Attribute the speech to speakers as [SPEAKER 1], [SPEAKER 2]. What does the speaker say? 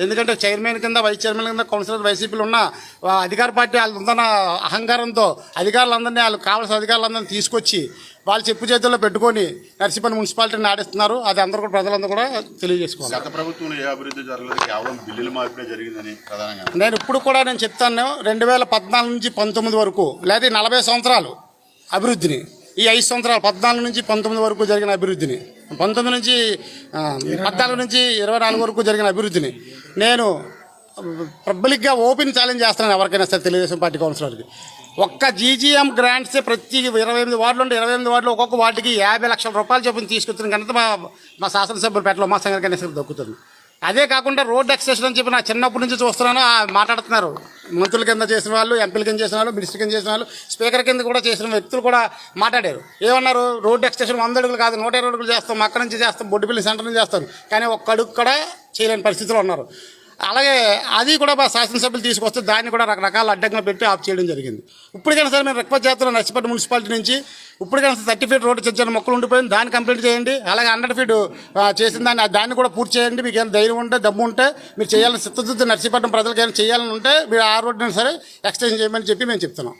[SPEAKER 1] ఎందుకంటే చైర్మన్ కింద vice chairman కింద కౌన్సిలర్ వైసీపీలు ఉన్న అధికార పార్టీ వాళ్ళు ఉందన్న అహంకారంతో అధికారులందరినీ వాళ్ళు కావాల్సిన అధికారులందరినీ తీసుకొచ్చి వాళ్ళు చెప్పు చేతుల్లో పెట్టుకొని నర్సీపట్నం మున్సిపాలిటీని ఆడిస్తున్నారు. అది అందరూ కూడా ప్రజలందరూ కూడా తెలియజేసుకోవాలి.
[SPEAKER 2] గత ప్రభుత్వంలో ఏ అభివృద్ధి జరగలేదు, కేవలం బిల్లుల మార్పిడే జరిగిందని ప్రధానంగా
[SPEAKER 1] నేను ఇప్పుడు కూడా నేను చెప్తాను. 2014 నుంచి 19 వరకు లేదా 40 సంవత్సరాలు అభివృద్ధిని, ఈ 5 సంవత్సరాలు 14 నుంచి 19 వరకు జరిగిన అభివృద్ధిని, 14 నుంచి 14 నుంచి 24 వరకు జరిగిన అభివృద్ధిని నేను పబ్లిక్గా ఓపెన్ ఛాలెంజ్ చేస్తున్నాను ఎవరికైనా సరే తెలుగుదేశం పార్టీ కౌన్సిలర్కి. ఒక్క జీజీఎం గ్రాంట్సే ప్రతి 28 వార్డులు ఉంటే 28 వార్డులు ఒక్కొక్క వార్డుకి 50 లక్షల రూపాయలు చొప్పున తీసుకొచ్చిన ఘనత మా శాసనసభ్యులు పేటలో మా సంఘానికైనా సరే దక్కుతుంది. అదే కాకుండా రోడ్ ఎక్స్టెన్షన్ అని చెప్పి నా చిన్నప్పటి నుంచి చూస్తున్నాను మాట్లాడుతున్నారు. మంత్రుల కింద చేసిన వాళ్ళు, ఎంపీల కింద చేసిన వాళ్ళు, మినిస్టర్ కింద చేసిన వాళ్ళు, స్పీకర్ కింద కూడా చేసిన వ్యక్తులు కూడా మాట్లాడారు. ఏమన్నారు? రోడ్ ఎక్స్టెన్షన్ 100 అడుగులు కాదు 120 అడుగులు చేస్తాం, అక్కడి నుంచి చేస్తాం, బొడ్డుపల్లి సెంటర్ నుంచి చేస్తాం, కానీ ఒక్క అడుగు కూడా చేయలేని పరిస్థితిలో ఉన్నారు. అలాగే అది కూడా మా శాసనసభ్యులు తీసుకొస్తే దాన్ని కూడా రకరకాల అడ్డంకులు పెట్టి ఆఫ్ చేయడం జరిగింది. ఇప్పటికైనా సరే మేము రిక్వెస్ట్ చేస్తున్నాం నర్సీపట్నం మున్సిపాలిటీ నుంచి, ఇప్పటికైనా 30 ఫీట్ రోడ్డు చిన్న మొక్కలు ఉండిపోయింది, దాన్ని కంప్లీట్ చేయండి. అలాగే 100 ఫీట్ చేసిన దాన్ని కూడా పూర్తి చేయండి. మీకు ఏమైనా ధైర్యం ఉంటే, దమ్ము ఉంటే, మీరు చేయాలని చిత్తశుద్ధి నర్సీపట్నం ప్రజలకు ఏమైనా చేయాలని ఉంటే మీరు ఆ రోడ్డుని సరే ఎక్స్టెండ్ చేయమని చెప్పి మేము చెప్తున్నాం.